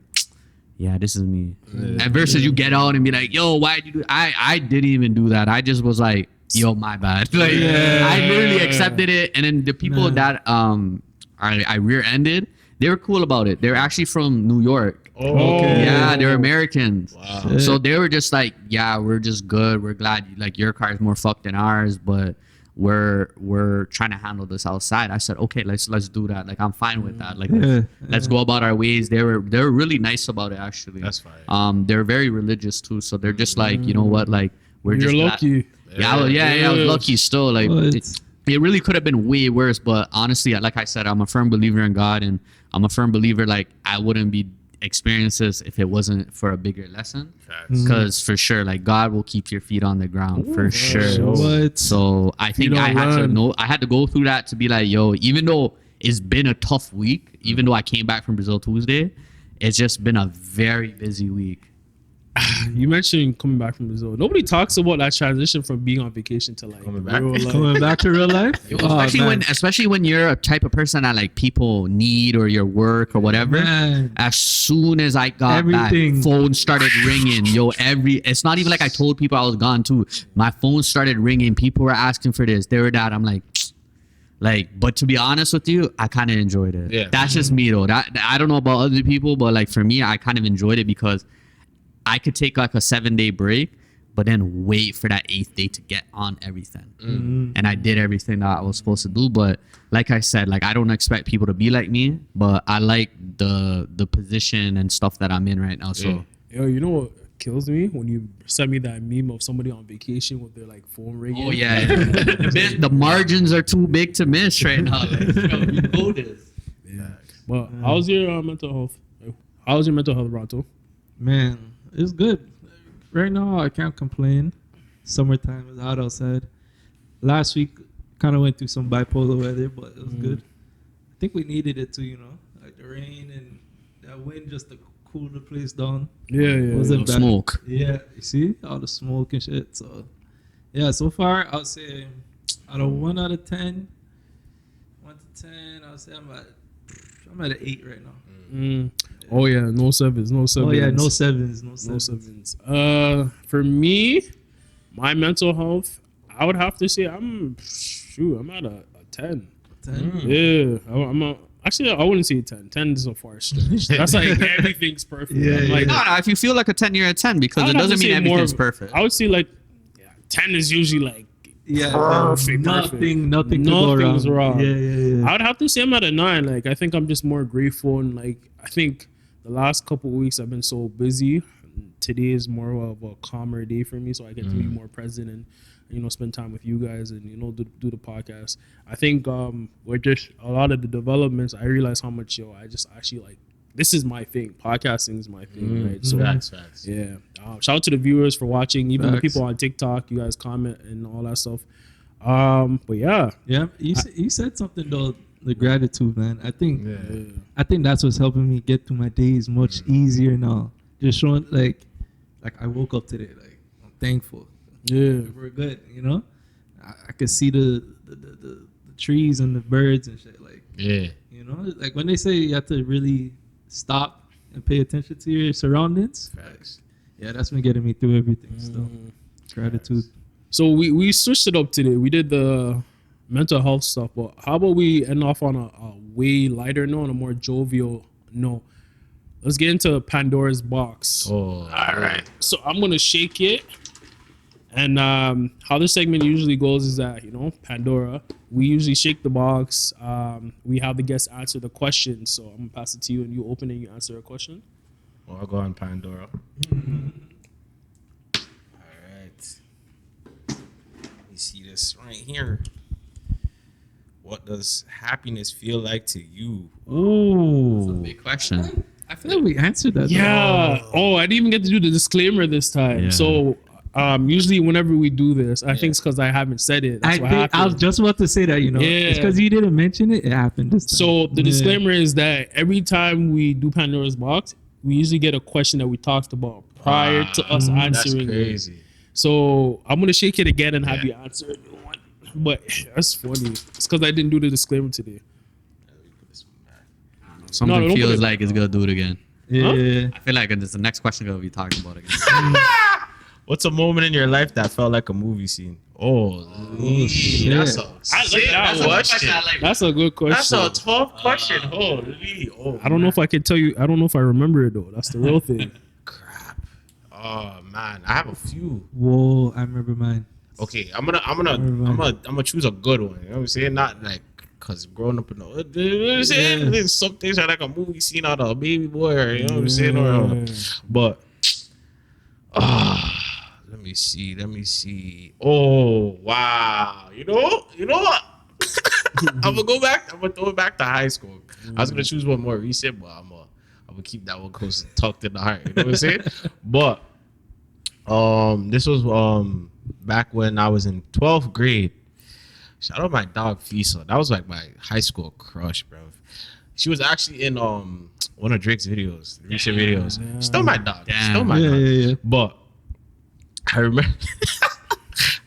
yeah, this is me. And versus you get out and be like, yo, why did you do? I didn't even do that. I just was like, yo, my bad. Like I literally accepted it, and then the people that I rear-ended, they were cool about it. They're actually from New York. Oh, Okay. Yeah, they're Americans. Wow. So they were just like, yeah, we're just good. We're glad like your car is more fucked than ours, but we're trying to handle this outside. I said, okay, let's do that. Like I'm fine with that. Like let's go about our ways. They were really nice about it actually. That's fine. They're very religious too, so they're just like, you know what, like we're You're just lucky. I was lucky still. Like Well, it really could have been way worse, but honestly, like I said, I'm a firm believer in God, and I'm a firm believer like I wouldn't be experiencing this if it wasn't for a bigger lesson. Facts. Because for sure, like God will keep your feet on the ground for sure. What? So I think I had to go through that to be like, yo, even though it's been a tough week, even though I came back from Brazil Tuesday, it's just been a very busy week. You mentioned coming back from Brazil. Nobody talks about that transition from being on vacation to like Coming back. real life. Coming back to real life? Especially when you're a type of person that like people need or your work or whatever. Man. As soon as I got Everything. back, phone started ringing. It's not even like I told people I was gone too. My phone started ringing. People were asking for this, they were that. I'm like, but to be honest with you, I kind of enjoyed it. Yeah. That's just me though. I don't know about other people, but like for me, I kind of enjoyed it because I could take like a 7-day break, but then wait for that 8th day to get on everything. And I did everything that I was supposed to do. But like I said, like I don't expect people to be like me, but I like the position and stuff that I'm in right now. So Yo, you know what kills me? When you sent me that meme of somebody on vacation with their like phone ringing. oh yeah, the margins are too big to miss right now. Like, yo, you know this. Yeah. But how's your mental health? How's your mental health, Ronto? Man, it's good. Right now, I can't complain. Summertime is hot outside. Last week, kind of went through some bipolar weather, but it was good. I think we needed it too, like the rain and that wind just to cool the place down. Yeah. Wasn't bad. Smoke. Yeah, you see all the smoke and shit. So, yeah, so far I would say out of 1 out of 10, 1 to 10, I would say I'm at an 8 right now. Oh yeah, no sevens. Oh yeah, no sevens. For me, my mental health, I would have to say I'm at a 10. 10. Yeah, actually I wouldn't say 10. 10 is a far stretch. That's like everything's perfect. Yeah, I'm like, No, if you feel like a 10, you're a 10 because I it would have doesn't to mean say more everything's of- perfect. I would say like 10 is usually like Yeah, Perfect. Nothing to go Nothing's wrong. wrong. Yeah. I would have to say I'm at a 9. Like I think I'm just more grateful, and like I think the last couple of weeks I've been so busy. Today is more of a calmer day for me, so I get to be more present and spend time with you guys and do the podcast. I think with just a lot of the developments, I realize how much I just actually like. This is my thing. Podcasting is my thing, right? So Facts. yeah. Shout out to the viewers for watching, even the Facts. people on TikTok. You guys comment and all that stuff. But yeah, You said something though. The gratitude, man. I think that's what's helping me get through my days much easier now. Just showing like I woke up today, like I'm thankful. yeah. We're good, I could see the trees and the birds and shit. Like Yeah. like when they say you have to really stop and pay attention to your surroundings. Facts. Yeah, that's been getting me through everything. Still, gratitude. So we switched it up today. We did the mental health stuff, but how about we end off on a way lighter note, on a more jovial note? Let's get into Pandora's box. Oh, all right. So I'm gonna shake it, and how this segment usually goes is that Pandora. We usually shake the box. We have the guests answer the question. So I'm gonna pass it to you, and you open and you answer a question. Well, I'll go on Pandora. All right. me see this right here. What does happiness feel like to you? Ooh. Big question. I feel like we answered that. Yeah. Oh, I didn't even get to do the disclaimer this time. Yeah. So, usually whenever we do this, I think it's because I haven't said it. That's I what think happened. I was just about to say that. Yeah. It's because you didn't mention it. It happened this time. So the disclaimer is that every time we do Pandora's Box, we usually get a question that we talked about prior to us That's answering it. crazy. So I'm gonna shake it again and have you answer a new one. But that's funny. It's because I didn't do the disclaimer today. Something don't put feels it- like it's gonna do it again. Yeah. I feel like it's the next question gonna be talking about again. What's a moment in your life that felt like a movie scene? Oh, shit. that's a I like that one. question. That's a good question. That's a tough question. Holy, oh, I don't know if I can tell you. I don't know if I remember it though. That's the real thing. crap. Oh man, I have a few. Whoa, I remember mine. Okay, I'm gonna choose a good one. You know what I'm saying? Not like because growing up in the, you know what I'm saying? Yeah. Some things are like a movie scene out of a baby boy, or, you know what I'm saying? Or, but let me see. Oh wow, you know what? I'm gonna throw it back to high school. I was gonna choose one more recent, but I'm gonna keep that one close tucked in the heart. You know what I'm saying? But this was back when I was in 12th grade. Shout out my dog Fisa. That was like my high school crush, bro. She was actually in one of Drake's videos, recent videos. Still my dog. Still my dog. Yeah. But I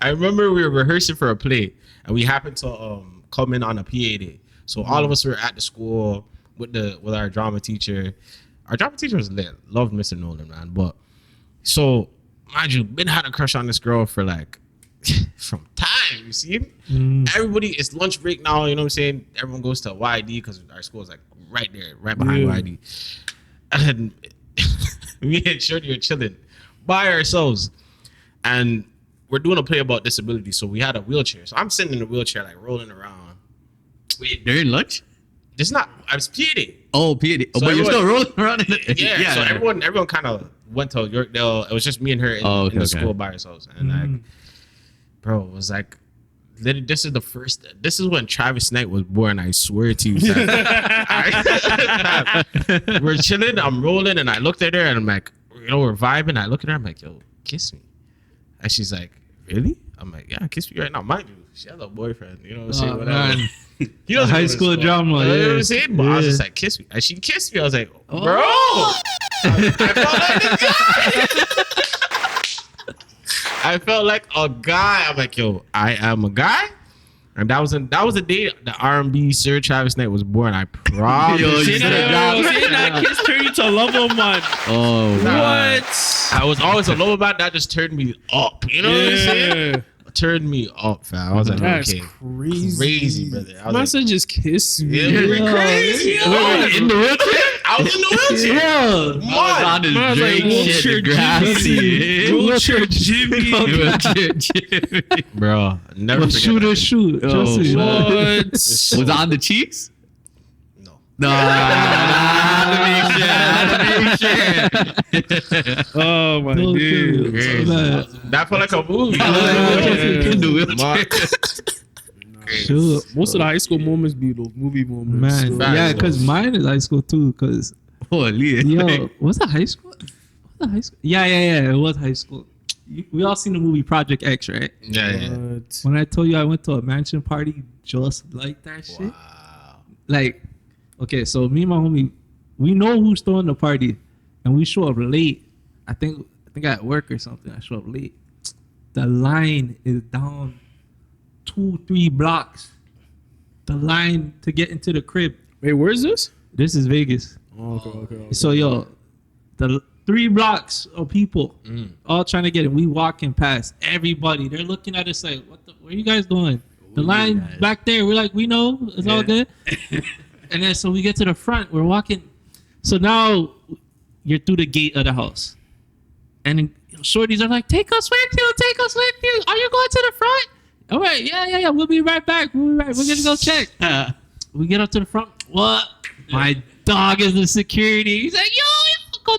remember we were rehearsing for a play and we happened to come in on a PA day. So all of us were at the school with our drama teacher. Our drama teacher was lit. Loved Mr. Nolan, man. But so mind you, been had a crush on this girl for like from time, you see? Everybody, it's lunch break now, you know what I'm saying? Everyone goes to YD because our school is like right there, right behind YD. And me and Shorty are chilling by ourselves. And we're doing a play about disability. So we had a wheelchair. So I'm sitting in a wheelchair, like rolling around. Wait, during lunch? It's not, I was PA. Oh, PhD. Oh, So but you're everyone- still rolling around in it. Yeah, so everyone kind of went to Yorkdale. It was just me and her in the okay. school by ourselves. And like, bro, it was like, this is when Travis Knight was born, I swear to you. We're chilling, I'm rolling, and I looked at her and I'm like, we're vibing. I look at her, I'm like, yo, kiss me. And she's like, really? I'm like, yeah, kiss me right now. Mind you, she has a boyfriend, you know what I'm saying? Oh, Whatever. man. He doesn't High go to school drama, You know what yeah. I'm saying? But I was Yeah. just like, kiss me. And she kissed me. I was like, bro. I felt like a guy. I'm like, yo, I am a guy. And that was the day the R&B Sir Travis Knight was born. I promise. Yo, you you. said it. Seeing that kiss turned you to a lover man. Oh, wow. What? I was always a low about that. Just turned me up. You know what I'm saying? Yeah. Turned me up, fam. I was like, That's okay, crazy. crazy, brother. I was Man like, said just kiss me. yeah, we were crazy. Wait, in the wheelchair? I was in the wheelchair. Yeah. I was on Man, his like, Drake wheelchair shit, the grassy. Wheelchair Jimmy. Wheelchair Jimmy. Bro, never But forget shoot that. or shoot. Oh, Trust me. What? Was it on the cheeks? No. No, Oh my No, dude. Crazy. Like, That felt like a movie. in the wheelchair. shoot. Most of the high school moments be those movie moments. Man, So- Facts, yeah, though. because mine is high school too. Because Holy. yo, was that high school? Was that high school? Yeah, it was high school. We all seen the movie Project X, right? Yeah. What? When I told you I went to a mansion party just like that shit. Wow. Like, okay, so me and my homie, we know who's throwing the party, and we show up late. I think at work or something. I show up late. The line is down 2-3 blocks. The line to get into the crib. Wait, where is this? This is Vegas. Okay. So yo, the 3 blocks of people all trying to get in. We walking past everybody. They're looking at us like, what are you guys doing? The line back there. We're like, we know. It's all good. And then so we get to the front. We're walking. So now you're through the gate of the house. And then shorties are like, take us with you. Are you going to the front? All right. Yeah. We'll be right back. We're going to go check. We get up to the front. What? My dog is the security. He's like, yo, go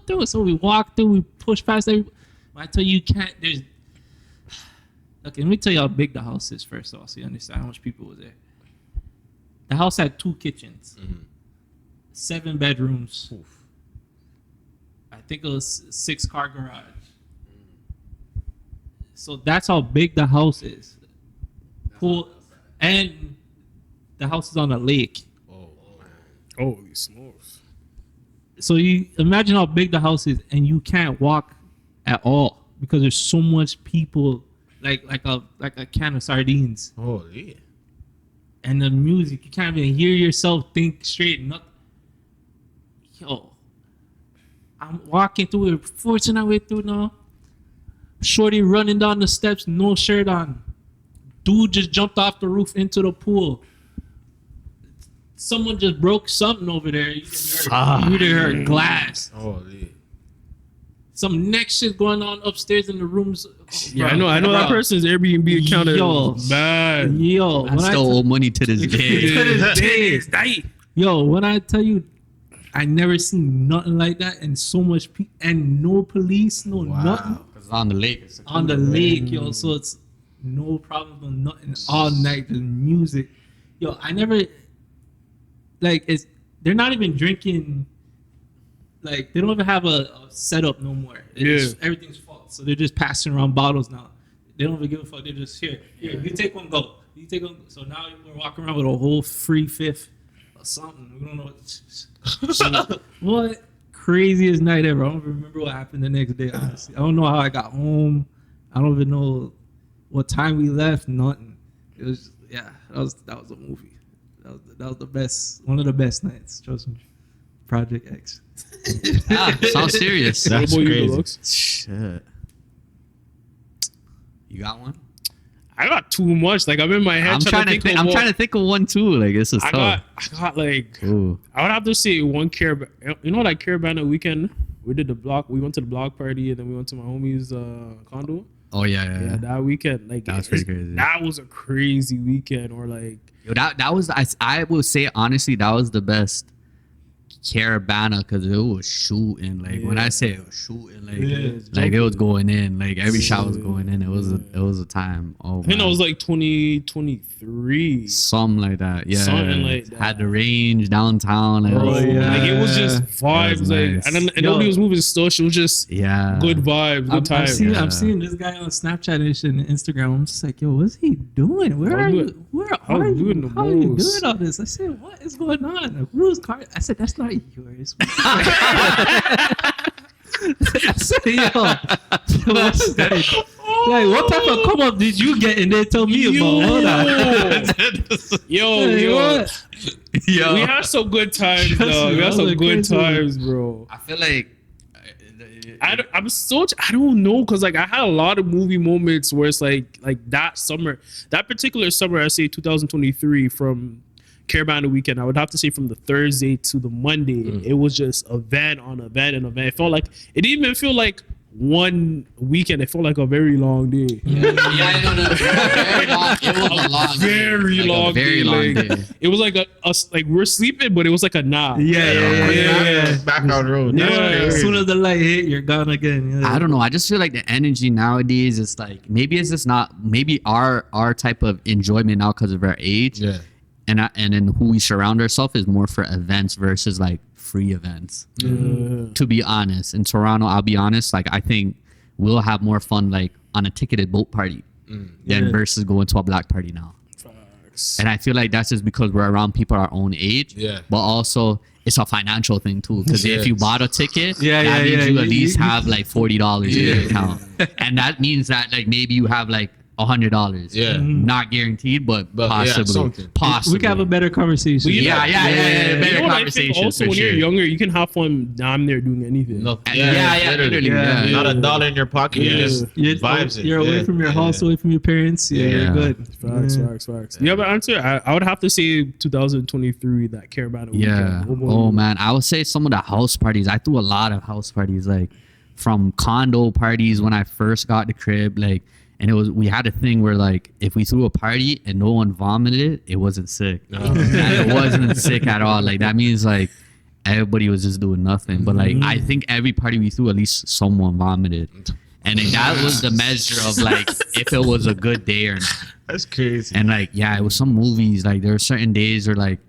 through. So we walk through. We push past everybody. I tell you, you can't. There's Okay, let me tell you how big the house is first of all, so you understand how much people was there. The house had 2 kitchens, 7 bedrooms. I think it was 6-car garage. So that's how big the house is. Pool, and the house is on a lake. Holy smokes. So you imagine how big the house is, and you can't walk at all because there's so much people, like a can of sardines. Holy. And the music, you can't even hear yourself think straight. Nothing. Yo, I'm walking through it, forcing my way through now. Shorty running down the steps, no shirt on. Dude just jumped off the roof into the pool. Someone just broke something over there. You can hear glass. Holy. Some next shit going on upstairs in the rooms. Yeah, I know that person's Airbnb account is bad. Yo, I still owe money to this day. Yo, when I tell you, I never seen nothing like that, and so much people, and no police, no nothing. It's on the lake. On the lake, yo. So it's no problem, no nothing. All night, the music. Yo, I never, like, they're not even drinking, like, they don't even have a setup no more. Everything's full. So they're just passing around bottles now. They don't even give a fuck. They're just, here, you take one, go. You take one. So now we're walking around with a whole free fifth or something. We don't know what. What craziest night ever. I don't even remember what happened the next day, honestly. I don't know how I got home. I don't even know what time we left. Nothing. It was, yeah, that was a movie. That was the best, one of the best nights. Trust me. Project X. Sounds serious. That's crazy. Shit. You got one? I got too much. Like, I'm in my head. I'm trying to think of one too. Like, this is tough. I got like, Ooh. I would have to say one you know, like Caribana Weekend. We did we went to the block party, and then we went to my homie's condo. Oh yeah. That weekend, like, That was pretty crazy. That was a crazy weekend. Or like, Yo, that was, I will say honestly, that was the best Caribana because it was shooting. Like, when I say it was shooting, like it was going in. Like, every shot was going in. It was a time. Oh, I think it was like 2023. Something like that. Yeah. Something like that. Had the range downtown. Like, Like, it was just vibes. Was Like, nice. and nobody was moving still. She was just yeah. good vibes, good times. I'm seeing this guy on Snapchat and shit and Instagram. I'm just like, yo, what's he doing? Where are you? How are you doing all this? I said, what is going on? Like, whose car? I said, that's not yours. I said, yo, what's that? Like, what type of come up did you get and they tell me about? Hold on. Yo. Yo. We had some good times, dog. We had some good times, bro. I feel like I don't know, because like I had a lot of movie moments where it's like that particular summer, I say 2023, from Caribana Weekend, I would have to say from the Thursday to the Monday, it was just event on event and event. It felt like, it didn't even feel like one weekend. It felt like a very long day. Yeah, I know. It was a long, very long day. It was like like we're sleeping, but it was like a nap. Yeah. Background road. Yeah. As soon as the light hit, you're gone again. Yeah. I don't know. I just feel like the energy nowadays is like, maybe it's just not, maybe our type of enjoyment now because of our age. Yeah. And then who we surround ourselves is more for events versus like free events. To be honest, in Toronto, I'll be honest, like, I think we'll have more fun like on a ticketed boat party than versus going to a black party now. And I feel like that's just because we're around people our own age. Yeah. But also it's a financial thing too, because if you bought a ticket, that means you at You- least have like $40 in your account, and that means that like maybe you have like $100. Yeah. Not guaranteed, but possibly. something. Possibly. We can have a better conversation. Yeah. Better You know what I conversation think also, for when you're sure. younger, you can have fun damn near doing anything. Literally. Yeah. Not a dollar in your pocket. Yeah. You just vibes it. You're away from your house, away from your parents. Yeah, Yeah. you're good. Facts. Do you have an answer? I would have to say 2023, that Caribana Yeah. Weekend. Oh man, I would say some of the house parties. I threw a lot of house parties, like from condo parties when I first got the crib, like, and we had a thing where like if we threw a party and no one vomited, it wasn't sick. And it wasn't sick at all. Like, that means like everybody was just doing nothing. But like I think every party we threw, at least someone vomited. And then that was the measure of like if it was a good day or not. That's crazy. And like, yeah, it was some movies. Like there were certain days where like,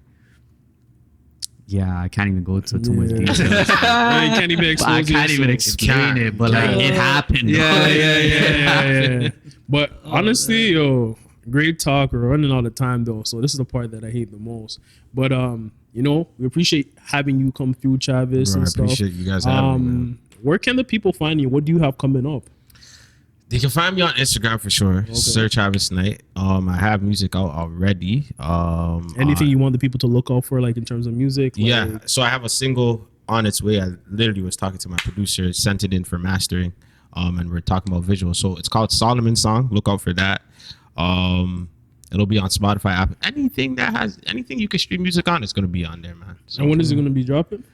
yeah, I can't even go into too much detail. You can't even But I expose can't even yourself. explain it. But like it happened. Yeah. But honestly, yo, great talk. We're running out of time though, so this is the part that I hate the most. But you know, we appreciate having you come through, Travis, Bro, and I stuff. appreciate you guys having me, man. Where can the people find you? What do you have coming up? They can find me on Instagram for sure. Search Travis Knight. I have music out already. Anything you want the people to look out for, like in terms of music? Like, Yeah. So I have a single on its way. I literally was talking to my producer, sent it in for mastering. And we're talking about visuals. So it's called Solomon's Song. Look out for that. It'll be on Spotify app. Anything you can stream music on, it's gonna be on there, man. So And when is it going to be dropping?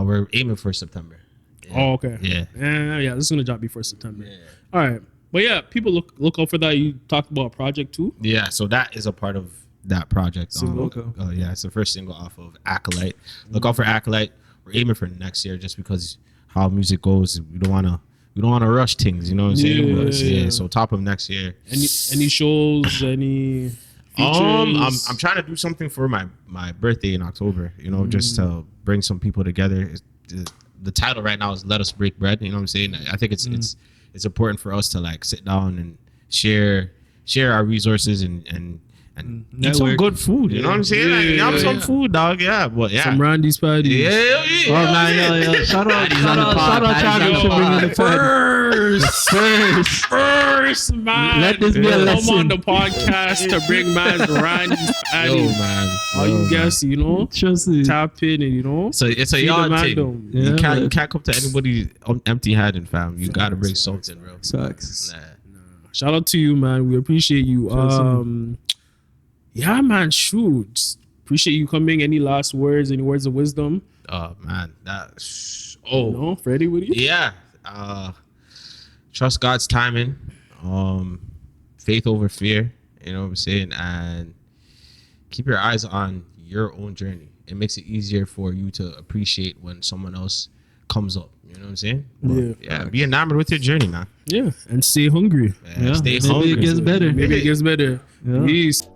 we're aiming for September. Oh, okay. Yeah. Yeah, this is going to drop before September. All right. But yeah, people look out for that. You talked about a project too. Yeah, so that is a part of that project. Single? Yeah, it's the first single off of Acolyte. Look out for Acolyte. We're aiming for next year just because how music goes. We don't want to rush things, you know what I'm saying? But, Yeah. so top of next year. Any shows? Any features? I'm trying to do something for my birthday in October, you know, just to bring some people together. The title right now is Let Us Break Bread, you know what I'm saying? I think it's important for us to like sit down and share our resources and eat some good food, you know what I'm saying? Like, some food, dog. Yeah, but yeah. Some Randy's patties. Yeah. Oh man, yo, shout out Travis for bringing the First, man. Let this be a Come lesson. on the podcast to bring man's Randy's Yo, patties. man. All you guys, you know, Trust me. tap in and you know. So it's a Feed y'all the thing. mandem. You Yeah. can't come to anybody empty-handed, fam. You gotta bring something, bro. Sucks. Nah. Shout out to you, man. We appreciate you. Yeah, man. Shoot. Just appreciate you coming. Any last words? Any words of wisdom? Oh man, that. No, Freddie, with you? Yeah. Trust God's timing. Faith over fear. You know what I'm saying, and keep your eyes on your own journey. It makes it easier for you to appreciate when someone else comes up. You know what I'm saying? Yeah. Be enamored with your journey, man. Yeah. And stay hungry. Stay Maybe hungry. it gets better. Maybe it gets better. Yeah. Peace.